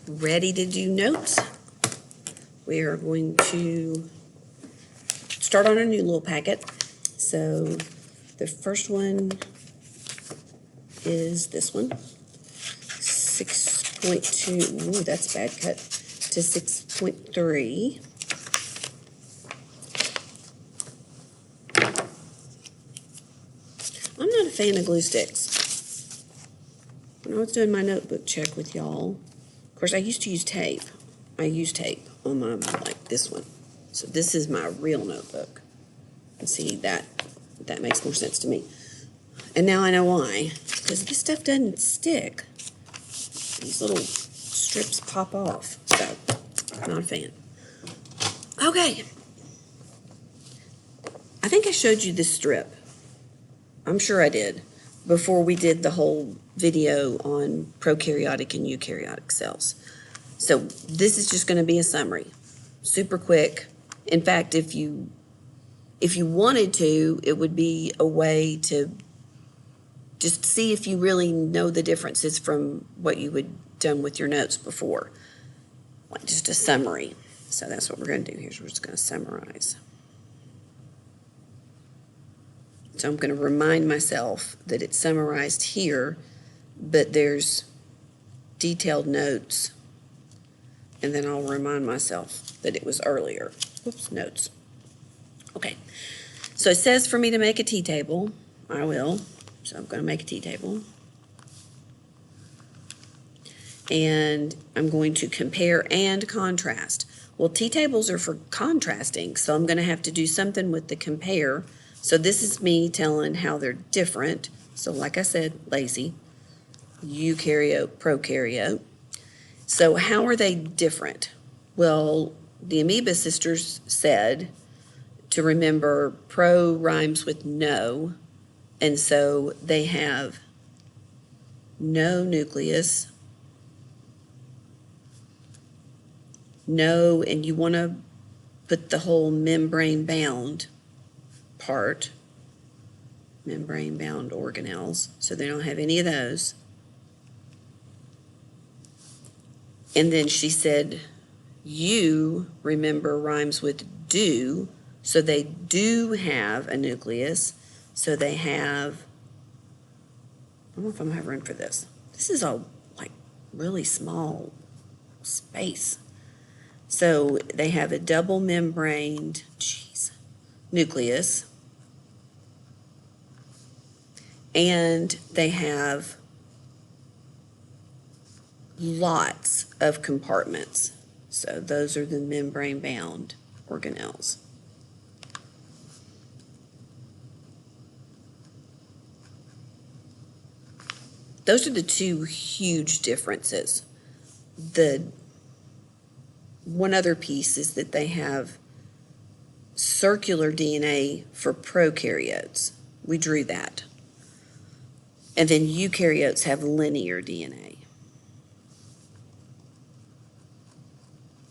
ready to do notes. We are going to start on a new little packet. So the first one is this one, 6.2, ooh, that's a bad cut, to 6.3. I'm not a fan of glue sticks. When I was doing my notebook check with y'all, of course I used to use tape. I use tape on my, like this one. So this is my real notebook. And see, that makes more sense to me. And now I know why. Because this stuff doesn't stick. These little strips pop off. So, not a fan. Okay. I think I showed you this strip. I'm sure I did. Before we did the whole video on prokaryotic and eukaryotic cells. So this is just going to be a summary. Super quick. In fact, if you wanted to, it would be a way to just see if you really know the differences from what you had done with your notes before. Like just a summary. So that's what we're going to do here. So we're just going to summarize. So I'm going to remind myself that it's summarized here, but there's detailed notes. And then I'll remind myself that it was earlier. Oops, notes. Okay. So it says for me to make a t-table. I will. So I'm going to make a t-table. And I'm going to compare and contrast. Well, t-tables are for contrasting, so I'm going to have to do something with the compare. So this is me telling how they're different. So like I said, lazy, eukaryote, prokaryote. So how are they different? Well, the Amoeba sisters said to remember pro rhymes with no, and so they have no nucleus, no, and you want to put the whole membrane bound part, membrane bound organelles, so they don't have any of those. And then she said, you remember rhymes with do, so they do have a nucleus, so they have, I don't know if I'm going to have room for this. This is a like really small space. So they have a double membraned, nucleus, and they have lots of compartments. So those are the membrane-bound organelles. Those are the two huge differences. The one other piece is that they have circular DNA for prokaryotes. We drew that. And then eukaryotes have linear DNA.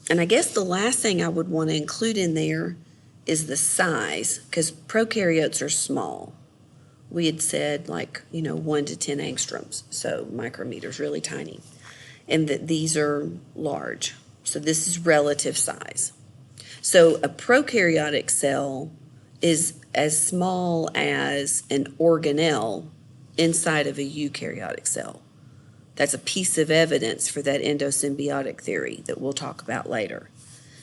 And I guess the last thing I would want to include in there is the size, because prokaryotes are small. We had said 1 to 10 angstroms, so micrometers, really tiny. And that these are large. So this is relative size. So a prokaryotic cell is as small as an organelle inside of a eukaryotic cell. That's a piece of evidence for that endosymbiotic theory that we'll talk about later.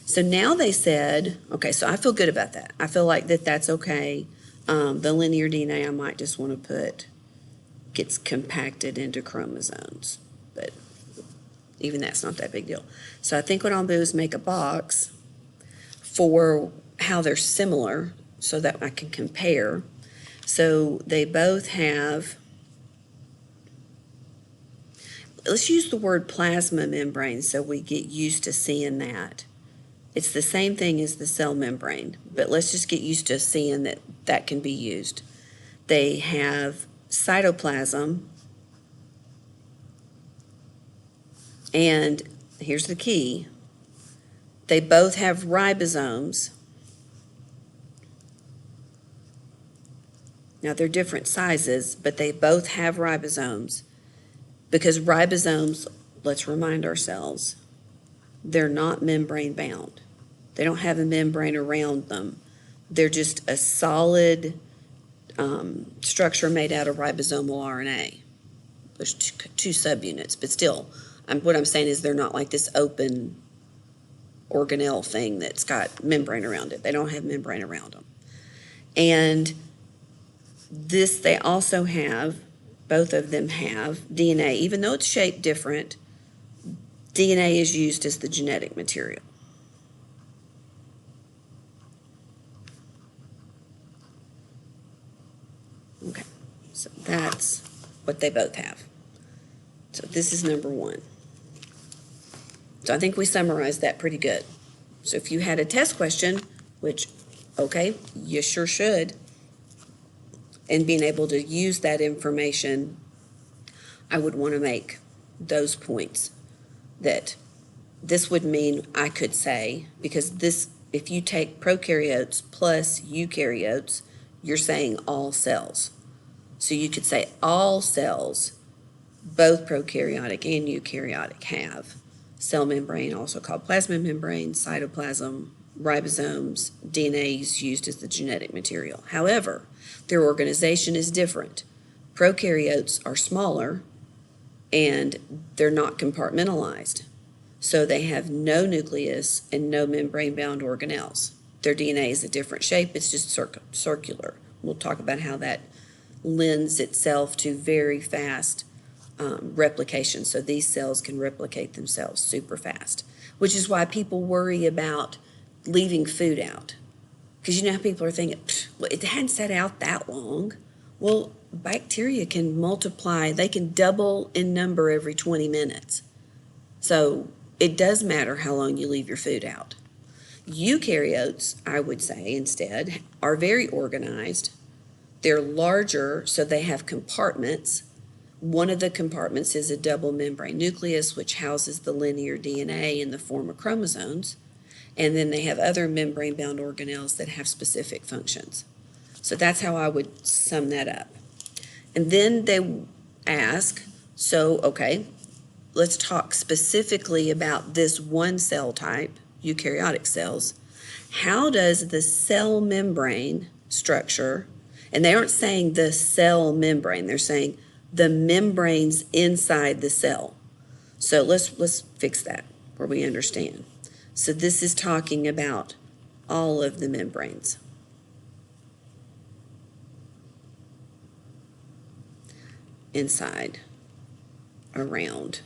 So now they said, okay, so I feel good about that. I feel like that's okay. The linear DNA I might just want to put gets compacted into chromosomes, but even that's not that big deal. So I think what I'll do is make a box for how they're similar so that I can compare. So they both have, let's use the word plasma membrane so we get used to seeing that. It's the same thing as the cell membrane, but let's just get used to seeing that can be used. They have cytoplasm, and here's the key. They both have ribosomes. Now they're different sizes, but they both have ribosomes because ribosomes, let's remind ourselves, they're not membrane bound. They don't have a membrane around them. They're just a solid structure made out of ribosomal RNA. There's two subunits, but still, what I'm saying is they're not like this open organelle thing that's got membrane around it. They don't have membrane around them. And this, they also have, both of them have DNA. Even though it's shaped different, DNA is used as the genetic material. Okay, so that's what they both have. So this is number one. So I think we summarized that pretty good. So if you had a test question, which, okay, you sure should, and being able to use that information, I would want to make those points that this would mean I could say, because this, if you take prokaryotes plus eukaryotes, you're saying all cells. So you could say all cells, both prokaryotic and eukaryotic, have cell membrane, also called plasma membrane, cytoplasm, ribosomes, DNA is used as the genetic material. However, their organization is different. Prokaryotes are smaller and they're not compartmentalized. So they have no nucleus and no membrane-bound organelles. Their DNA is a different shape, it's just circular. We'll talk about how that lends itself to very fast replication. So these cells can replicate themselves super fast, which is why people worry about leaving food out. Because you know how people are thinking, well, it hadn't sat out that long. Well, bacteria can multiply, they can double in number every 20 minutes. So it does matter how long you leave your food out. Eukaryotes, I would say instead, are very organized. They're larger, so they have compartments. One of the compartments is a double membrane nucleus, which houses the linear DNA in the form of chromosomes. And then they have other membrane-bound organelles that have specific functions. So that's how I would sum that up. And then they ask, so, okay, let's talk specifically about this one cell type, eukaryotic cells. How does the cell membrane structure, and they aren't saying the cell membrane, they're saying the membranes inside the cell. So let's fix that where we understand. So this is talking about all of the membranes. Inside, around.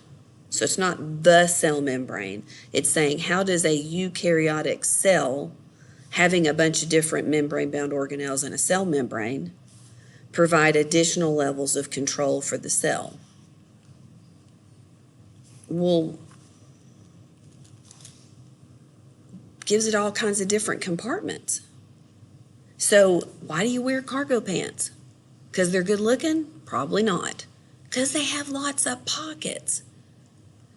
So it's not the cell membrane. It's saying how does a eukaryotic cell having a bunch of different membrane-bound organelles in a cell membrane provide additional levels of control for the cell? Well, gives it all kinds of different compartments. So why do you wear cargo pants? Because they're good looking? Probably not. Because they have lots of pockets.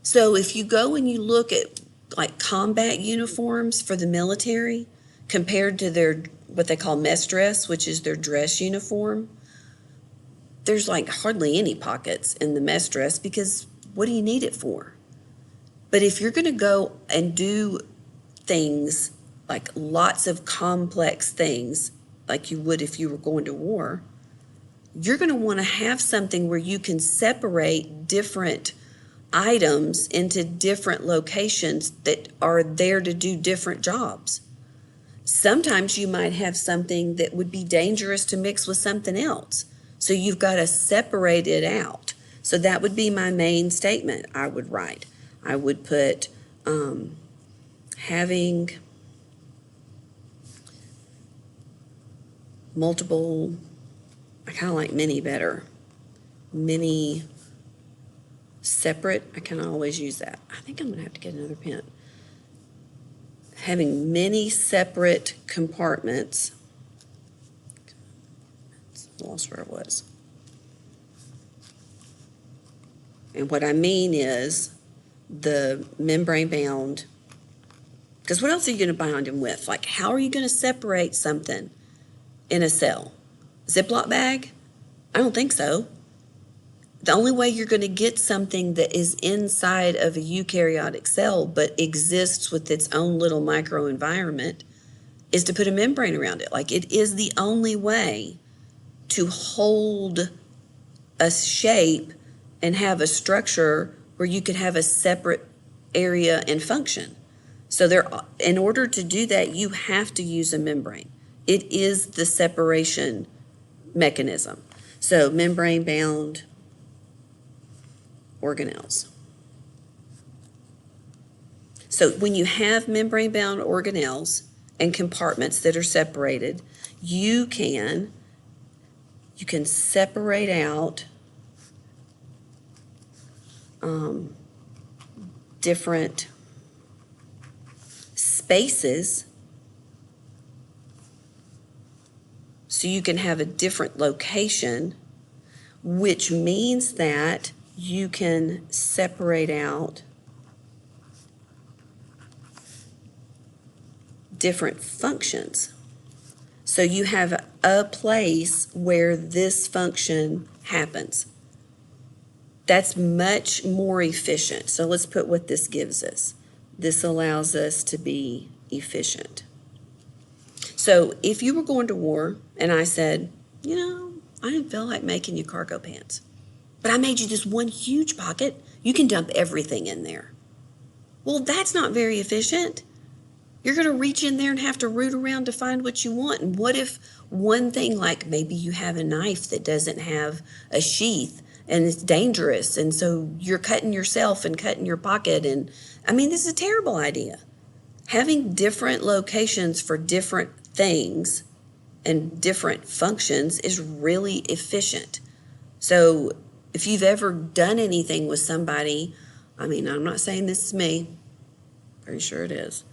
So if you go and you look at like combat uniforms for the military compared to their what they call mess dress, which is their dress uniform, there's like hardly any pockets in the mess dress because what do you need it for? But if you're going to go and do things like lots of complex things like you would if you were going to war, you're going to want to have something where you can separate different items into different locations that are there to do different jobs. Sometimes you might have something that would be dangerous to mix with something else. So you've got to separate it out. So that would be my main statement I would write. I would put having multiple, I kind of like many better. Many separate, I can always use that. I think I'm going to have to get another pen. Having many separate compartments. Lost where it was. And what I mean is the membrane bound, because what else are you going to bind them with? Like, how are you going to separate something in a cell? Ziploc bag? I don't think so. The only way you're going to get something that is inside of a eukaryotic cell but exists with its own little microenvironment is to put a membrane around it. Like, it is the only way to hold a shape and have a structure where you could have a separate area and function. So in order to do that, you have to use a membrane. It is the separation mechanism. So membrane-bound organelles. So when you have membrane-bound organelles and compartments that are separated, you can separate out different spaces, so you can have a different location, which means that you can separate out different functions. So you have a place where this function happens. That's much more efficient. So let's put what this gives us. This allows us to be efficient. So if you were going to war and I said, I didn't feel like making you cargo pants, but I made you this one huge pocket, you can dump everything in there. Well, that's not very efficient. You're going to reach in there and have to root around to find what you want. And what if one thing, like maybe you have a knife that doesn't have a sheath and it's dangerous, and so you're cutting yourself and cutting your pocket, and this is a terrible idea. Having different locations for different things and different functions is really efficient. So if you've ever done anything with somebody, I'm not saying this is me, pretty sure it is,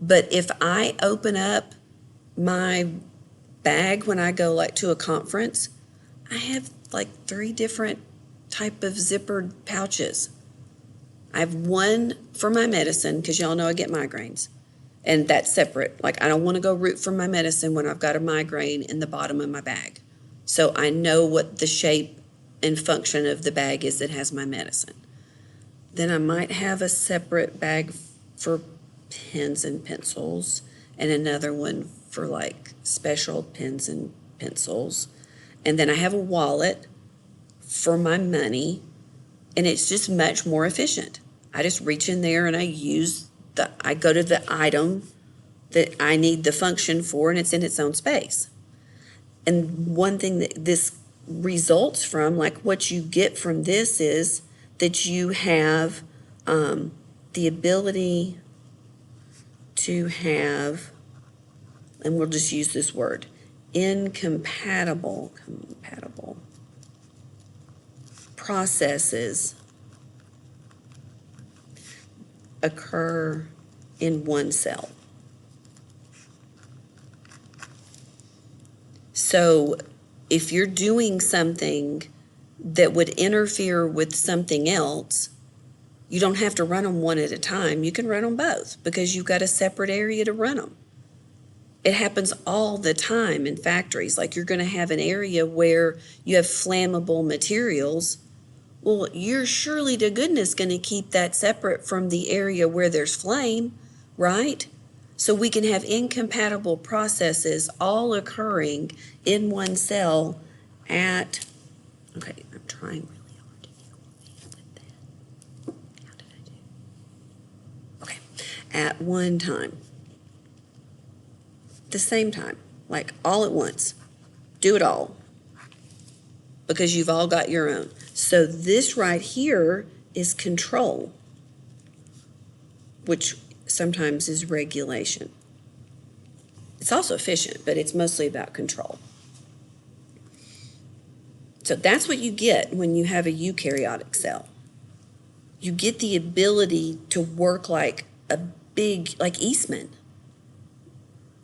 but if I open up my bag when I go to a conference, I have 3 different type of zippered pouches. I have one for my medicine, because y'all know I get migraines, and that's separate. I don't want to go root for my medicine when I've got a migraine in the bottom of my bag. So I know what the shape and function of the bag is that has my medicine. Then I might have a separate bag for pens and pencils, and another one for special pens and pencils. And then I have a wallet for my money, and it's just much more efficient. I just reach in there and I go to the item that I need the function for, and it's in its own space. And one thing that this results from, what you get from this, is that you have the ability to have, and we'll just use this word, compatible processes occur in one cell. So if you're doing something that would interfere with something else, you don't have to run them one at a time. You can run them both because you've got a separate area to run them. It happens all the time in factories. You're going to have an area where you have flammable materials. Well, you're surely to goodness going to keep that separate from the area where there's flame, right? So we can have incompatible processes all occurring in one cell I'm trying really hard to deal with that. How did I do? Okay. At one time. The same time. All at once. Do it all. Because you've all got your own. So this right here is control, which sometimes is regulation. It's also efficient, but it's mostly about control. So that's what you get when you have a eukaryotic cell. You get the ability to work like a big, Eastman.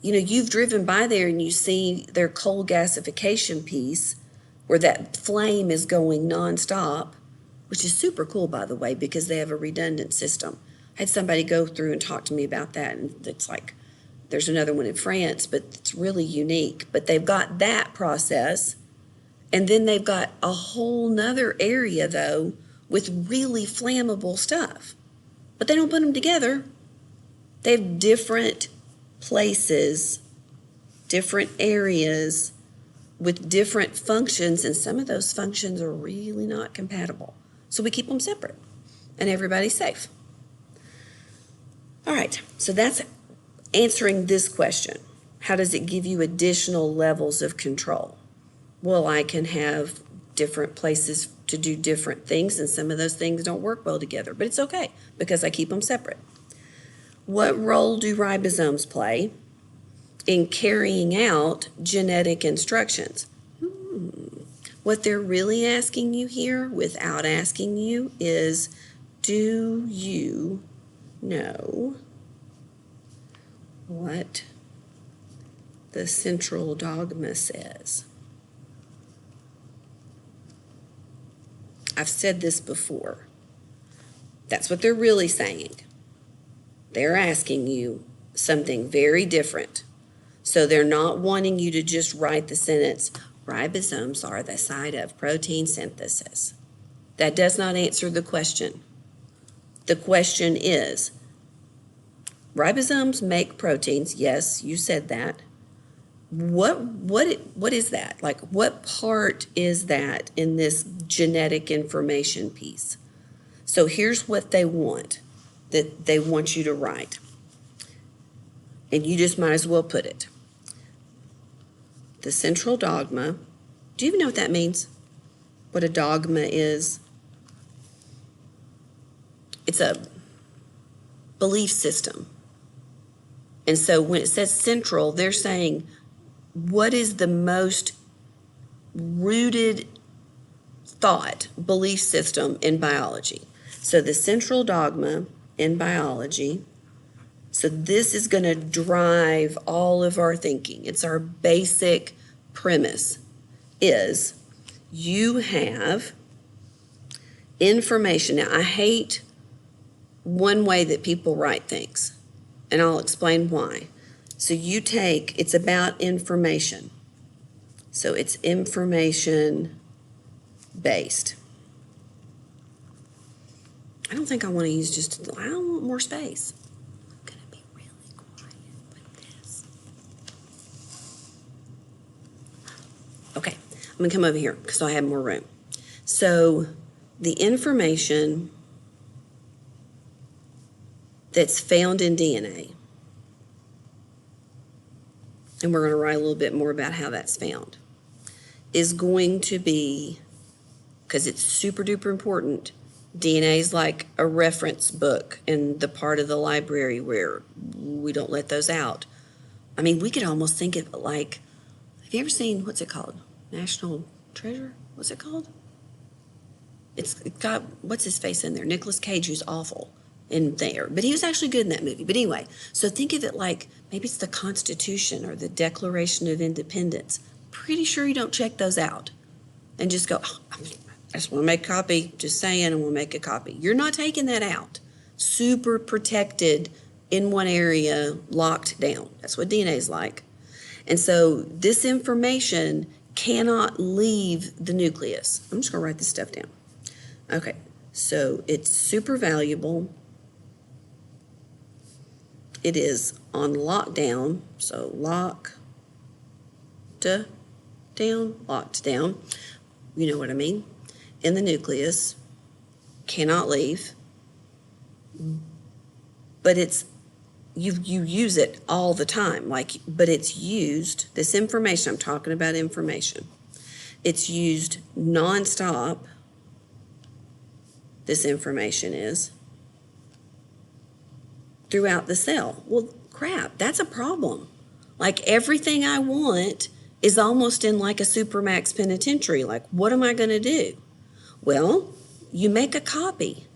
You've driven by there and you see their coal gasification piece where that flame is going nonstop, which is super cool, by the way, because they have a redundant system. I had somebody go through and talk to me about that, and it's there's another one in France, but it's really unique. But they've got that process, And then they've got a whole nother area, though, with really flammable stuff. But they don't put them together. They have different places, different areas with different functions, and some of those functions are really not compatible. So we keep them separate, and everybody's safe. All right, so that's answering this question. How does it give you additional levels of control? Well, I can have different places to do different things, and some of those things don't work well together, but it's okay because I keep them separate. What role do ribosomes play in carrying out genetic instructions? What they're really asking you here, without asking you, is, do you know what the central dogma says? I've said this before. That's what they're really saying. They're asking you something very different. So they're not wanting you to just write the sentence, ribosomes are the site of protein synthesis. That does not answer the question. The question is, ribosomes make proteins. Yes, you said that. What is that? Like, what part is that in this genetic information piece? So here's what they want, that they want you to write. And you just might as well put it. The central dogma. Do you even know what that means? What a dogma is? It's a belief system. And so when it says central, they're saying, what is the most rooted thought, belief system in biology? So the central dogma in biology, so this is going to drive all of our thinking. It's our basic premise, is you have information. Now, I hate one way that people write things, and I'll explain why. So you take, it's about information. So it's information based. I don't think I want to use just, I don't want more space. I'm going to be really quiet with this. Okay, I'm going to come over here because I have more room. So the information that's found in DNA, and we're going to write a little bit more about how that's found, is going to be, because it's super duper important, DNA is like a reference book in the part of the library where we don't let those out. I mean, we could almost think of it like, have you ever seen, what's it called? National Treasure? What's it called? It's got, what's his face in there? Nicolas Cage, who's awful in there, but he was actually good in that movie. But anyway, so think of it like maybe it's the Constitution or the Declaration of Independence. Pretty sure you don't check those out and just go, oh, I just want to make a copy, just saying, and we'll make a copy. You're not taking that out. Super protected in one area, locked down. That's what DNA is like. And so this information cannot leave the nucleus. I'm just going to write this stuff down. Okay, so it's super valuable. It is on lockdown, so locked down, you know what I mean, in the nucleus, cannot leave, but it's, you use it all the time, but it's used, this information, I'm talking about information, it's used nonstop, this information is, throughout the cell. Well, crap, that's a problem. Like everything I want is almost in like a supermax penitentiary. Like, what am I going to do? Well, you make a copy.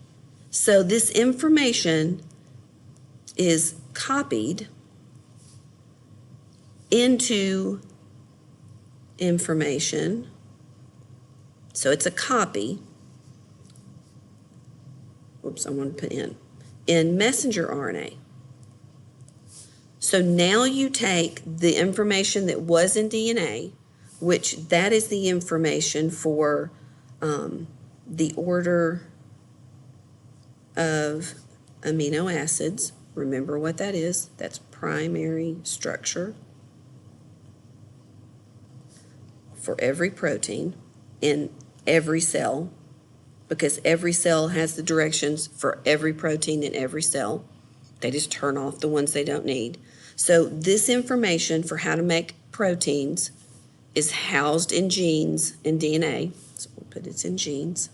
So this information is copied into information. So it's a copy. Oops, I want to put in messenger RNA. So now you take the information that was in DNA, which that is the information for the order of amino acids. Remember what that is. That's primary structure for every protein in every cell, because every cell has the directions for every protein in every cell. They just turn off the ones they don't need. So this information for how to make proteins is housed in genes and DNA. So we'll put it's in genes.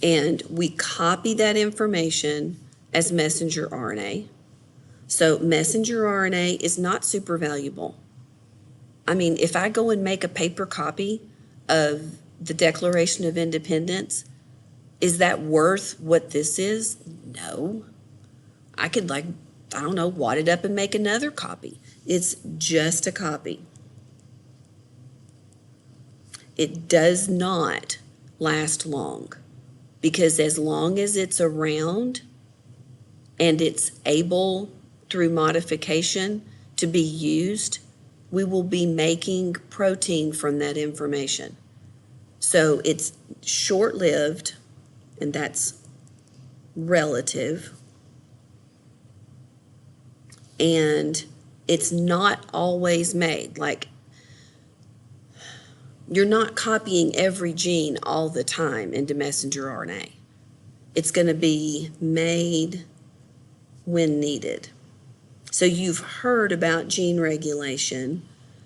And we copy that information as messenger RNA. So messenger RNA is not super valuable. I mean, if I go and make a paper copy of the Declaration of Independence, is that worth what this is? No. I could, I don't know, wad it up and make another copy. It's just a copy. It does not last long, because as long as it's around and it's able through modification to be used, we will be making protein from that information. So it's short-lived, and that's relative. And it's not always made. You're not copying every gene all the time into messenger RNA. It's going to be made when needed. So you've heard about gene regulation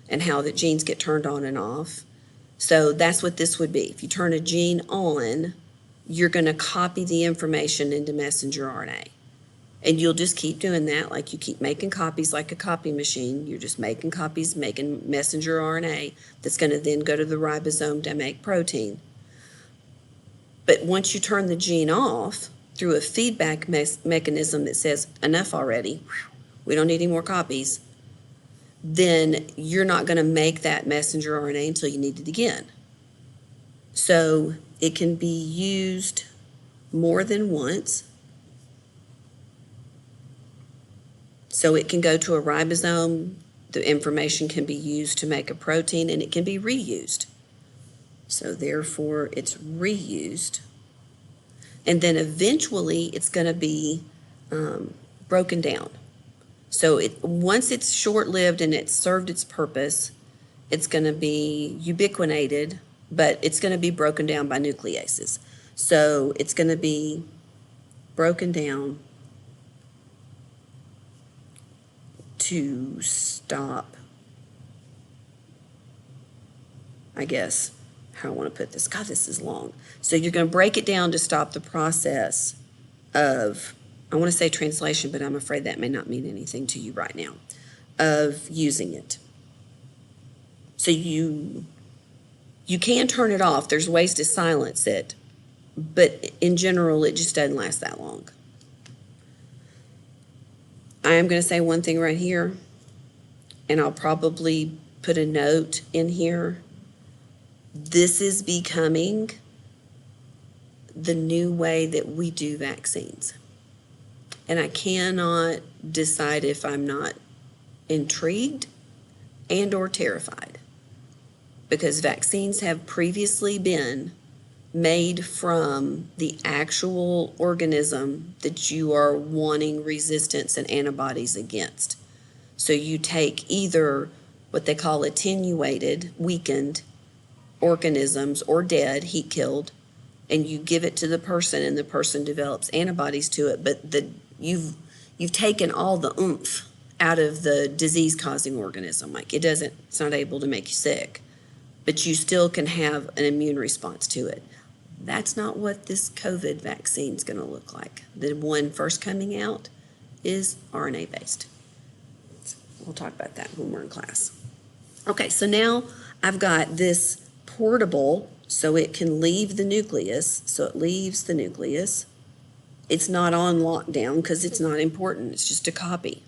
and how the genes get turned on and off. So that's what this would be. If you turn a gene on, you're going to copy the information into messenger RNA. And you'll just keep doing that, like you keep making copies like a copy machine. You're just making copies, making messenger RNA that's going to then go to the ribosome to make protein. But once you turn the gene off through a feedback mechanism that says, enough already, we don't need any more copies, then you're not going to make that messenger RNA until you need it again. So it can be used more than once. So it can go to a ribosome, the information can be used to make a protein, and it can be reused. So therefore, it's reused. And then eventually, it's going to be broken down. So once it's short-lived and it's served its purpose, it's going to be ubiquitinated, but it's going to be broken down by nucleases. So it's going to be broken down to stop, I guess, how I want to put this. God, this is long. So you're going to break it down to stop the process of, I want to say translation, but I'm afraid that may not mean anything to you right now, of using it. So you can turn it off. There's ways to silence it, but in general, it just doesn't last that long. I am going to say one thing right here, and I'll probably put a note in here. This is becoming the new way that we do vaccines. And I cannot decide if I'm not intrigued and or terrified, because vaccines have previously been made from the actual organism that you are wanting resistance and antibodies against. So you take either what they call attenuated, weakened organisms or dead, heat killed, and you give it to the person, and the person develops antibodies to it, but you've taken all the oomph out of the disease-causing organism. It's not able to make you sick, but you still can have an immune response to it. That's not what this COVID vaccine is going to look like. The one first coming out is RNA-based. We'll talk about that when we're in class. Okay, so now I've got this portable, so it can leave the nucleus. So it leaves the nucleus. It's not on lockdown because it's not important. It's just a copy.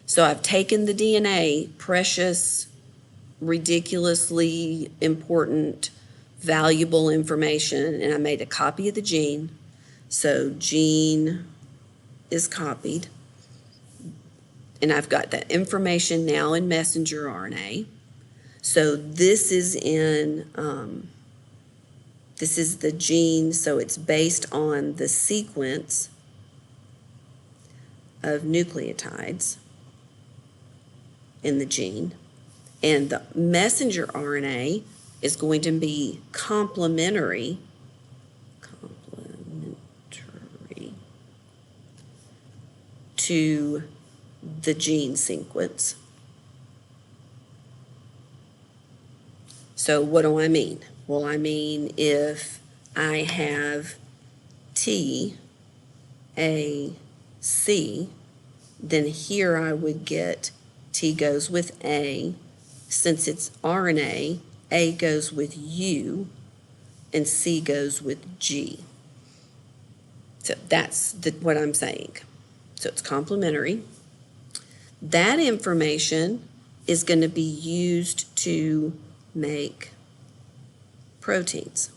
So I've taken the DNA, precious, ridiculously important, valuable information, and I made a copy of the gene. So gene is copied. and I've got that information now in messenger RNA. So this is this is the gene, so it's based on the sequence of nucleotides in the gene. And the messenger RNA is going to be complementary to the gene sequence. So what do I mean? Well, I mean if I have T, A, C, then here I would get T goes with A. Since it's RNA, A goes with U, and C goes with G. So that's what I'm saying. So it's complementary. That information is going to be used to make proteins.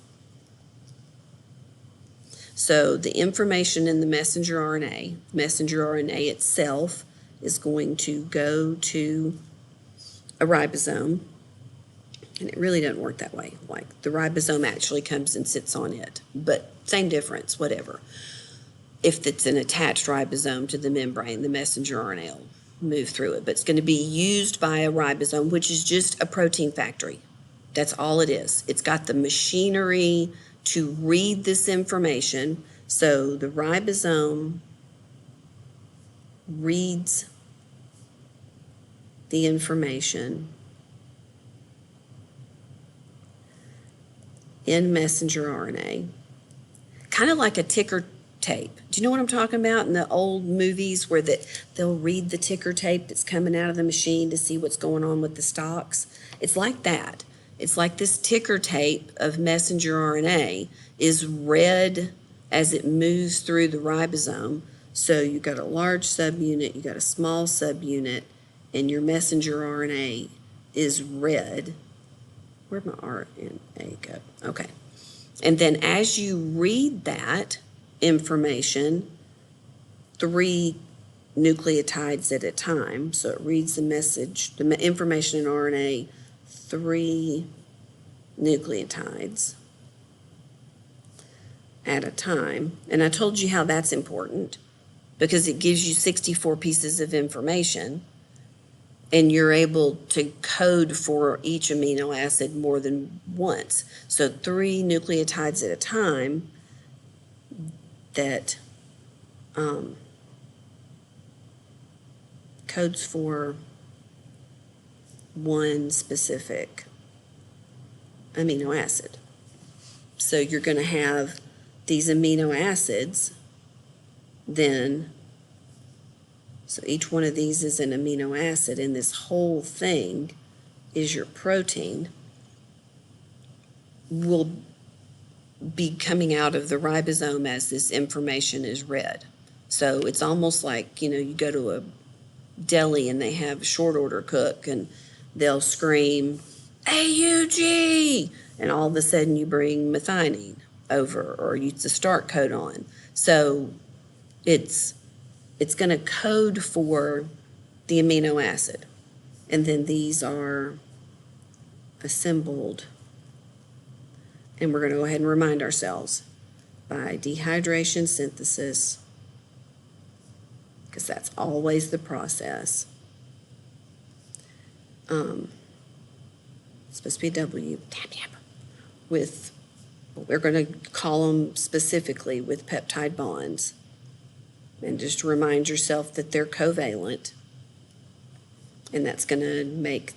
So the information in the messenger RNA itself is going to go to a ribosome, and it really doesn't work that way. Like the ribosome actually comes and sits on it, but same difference, whatever. If it's an attached ribosome to the membrane, the messenger RNA will move through it, but it's going to be used by a ribosome, which is just a protein factory. That's all it is. It's got the machinery to read this information. So the ribosome reads the information in messenger RNA, kind of like a ticker tape. Do you know what I'm talking about in the old movies where they'll read the ticker tape that's coming out of the machine to see what's going on with the stocks? It's like that. It's like this ticker tape of messenger RNA is read as it moves through the ribosome. So you've got a large subunit, you've got a small subunit, and your messenger RNA is read. Where'd my RNA go? Okay. And then as you read that information, 3 nucleotides at a time, so it reads the message, the information in RNA, 3 nucleotides at a time. And I told you how that's important because it gives you 64 pieces of information, and you're able to code for each amino acid more than once. So 3 nucleotides at a time that codes for one specific amino acid. So you're going to have these amino acids then, so each one of these is an amino acid, and this whole thing is your protein, will be coming out of the ribosome as this information is read. So it's almost like, you go to a deli and they have a short order cook and they'll scream, AUG, and all of a sudden you bring methionine over or use the start codon. So it's going to code for the amino acid. And then these are assembled. And we're going to go ahead and remind ourselves by dehydration synthesis, because that's always the process. It's supposed to be W, with, we're going to call them specifically with peptide bonds. And just remind yourself that they're covalent, and that's going to make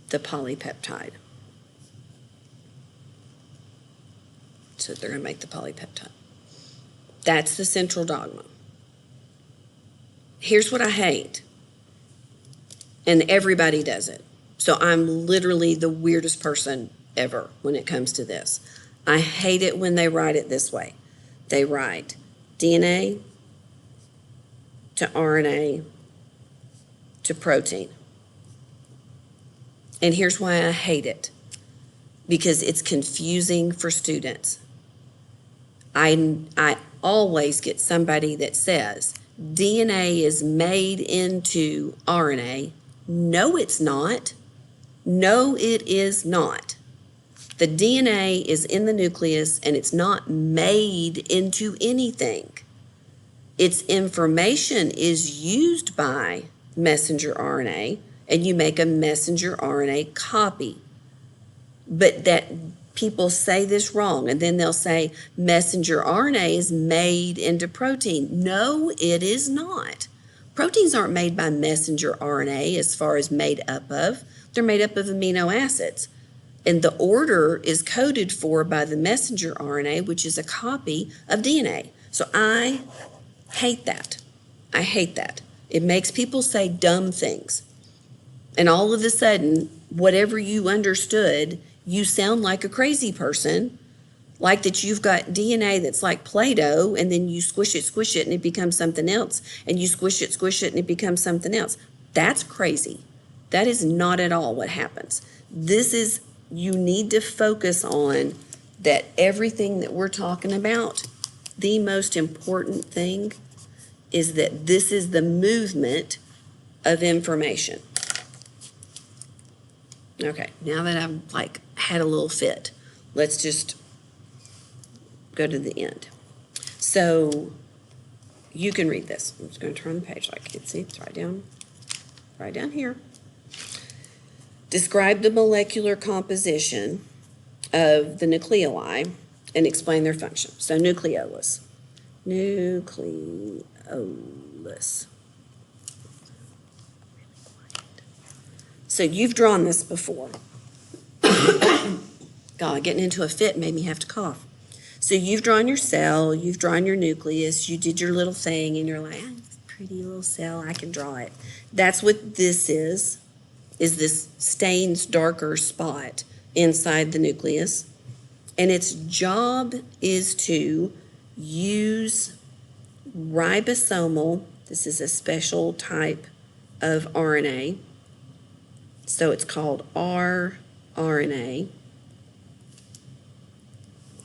the polypeptide. So they're going to make the polypeptide. That's the central dogma. Here's what I hate, and everybody does it. So I'm literally the weirdest person ever when it comes to this. I hate it when they write it this way. They write DNA to RNA to protein. And here's why I hate it. Because it's confusing for students. I always get somebody that says DNA is made into RNA. No, it's not. No, it is not. The DNA is in the nucleus and it's not made into anything. Its information is used by messenger RNA, and you make a messenger RNA copy. But that people say this wrong, and then they'll say messenger RNA is made into protein. No, it is not. Proteins aren't made by messenger RNA as far as made up of. They're made up of amino acids. And the order is coded for by the messenger RNA, which is a copy of DNA. So I hate that. I hate that. It makes people say dumb things. And all of a sudden, whatever you understood, you sound like a crazy person, like that you've got DNA that's like Play-Doh, and then you squish it, and it becomes something else, and you squish it, and it becomes something else. That's crazy. That is not at all what happens. You need to focus on that everything that we're talking about, the most important thing is that this is the movement of information. Okay, now that I've had a little fit, let's just go to the end. So you can read this. I'm just going to turn the page like you can see. It's right down here. Describe the molecular composition of the nuclei and explain their function. So nucleolus. So you've drawn this before. God, getting into a fit made me have to cough. So you've drawn your cell, you've drawn your nucleus, you did your little thing, and you're like, pretty little cell, I can draw it. That's what this is this stained darker spot inside the nucleus. And its job is to use ribosomal, this is a special type of RNA, so it's called rRNA,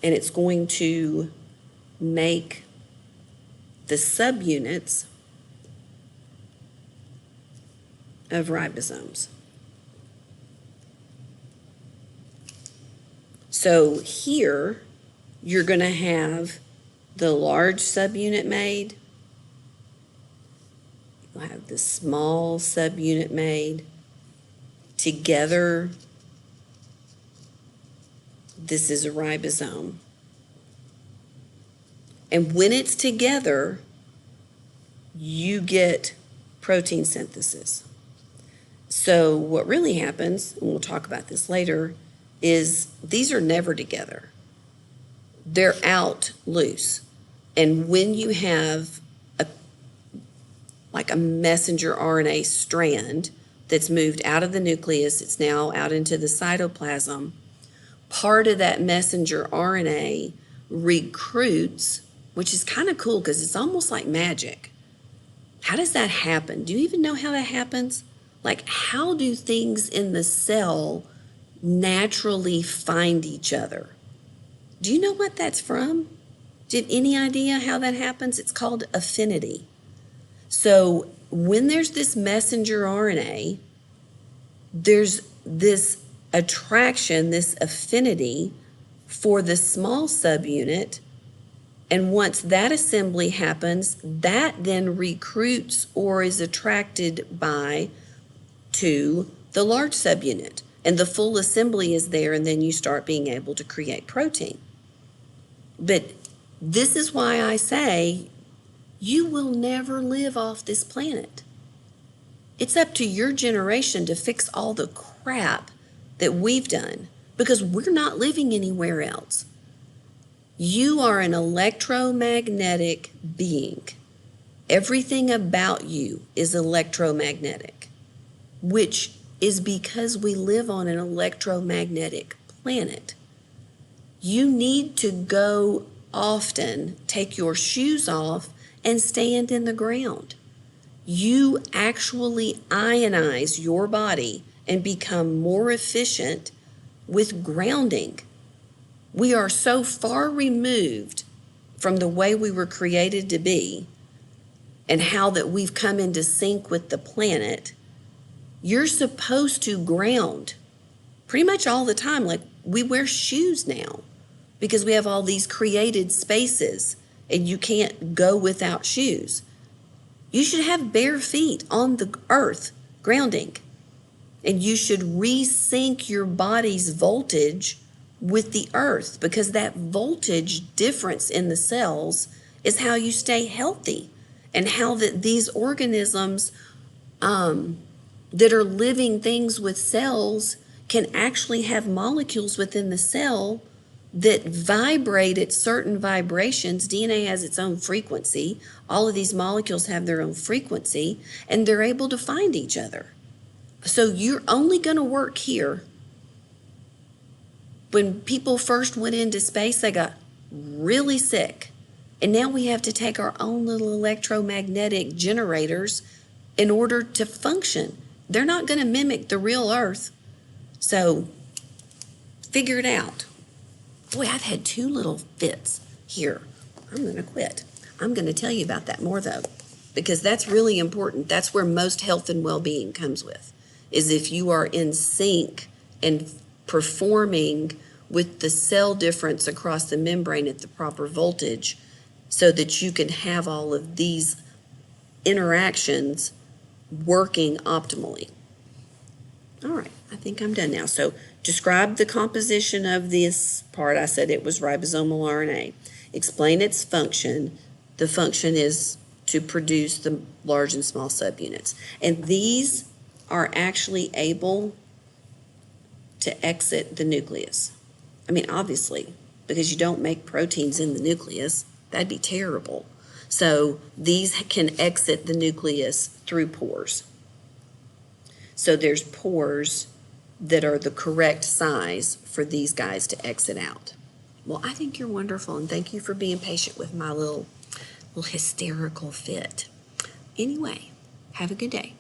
and it's going to make the subunits of ribosomes. So here, you're going to have the large subunit made. You'll have the small subunit made. Together, this is a ribosome. And when it's together, you get protein synthesis. So what really happens, and we'll talk about this later, is these are never together. They're out loose. And when you have a messenger RNA strand that's moved out of the nucleus, it's now out into the cytoplasm, part of that messenger RNA recruits, which is kind of cool because it's almost like magic. How does that happen? Do you even know how that happens? How do things in the cell naturally find each other? Do you know what that's from? Any idea how that happens? It's called affinity. So when there's this messenger RNA, there's this attraction, this affinity for the small subunit, and once that assembly happens, that then recruits or is attracted to the large subunit. And the full assembly is there, and then you start being able to create protein. But this is why I say you will never live off this planet. It's up to your generation to fix all the crap that we've done, because we're not living anywhere else. You are an electromagnetic being. Everything about you is electromagnetic, which is because we live on an electromagnetic planet. You need to go often, take your shoes off, and stand in the ground. You actually ionize your body and become more efficient with grounding. We are so far removed from the way we were created to be, and how that we've come into sync with the planet, you're supposed to ground pretty much all the time. Like, we wear shoes now because we have all these created spaces and you can't go without shoes. You should have bare feet on the earth grounding, and you should resync your body's voltage with the earth, because that voltage difference in the cells is how you stay healthy, and how that these organisms that are living things with cells can actually have molecules within the cell that vibrate at certain vibrations. DNA has its own frequency. All of these molecules have their own frequency, and they're able to find each other. So you're only going to work here. When people first went into space, they got really sick. And now we have to take our own little electromagnetic generators in order to function. They're not going to mimic the real Earth. So figure it out. Boy, I've had 2 little fits here. I'm going to quit. I'm going to tell you about that more, though, because that's really important. That's where most health and well-being comes with, is if you are in sync and performing with the cell difference across the membrane at the proper voltage, so that you can have all of these interactions working optimally. All right, I think I'm done now. So describe the composition of this part. I said it was ribosomal RNA. Explain its function. The function is to produce the large and small subunits. And these are actually able to exit the nucleus. I mean, obviously, because you don't make proteins in the nucleus. That'd be terrible. So these can exit the nucleus through pores. So there's pores that are the correct size for these guys to exit out. Well, I think you're wonderful, and thank you for being patient with my little hysterical fit. Anyway, have a good day.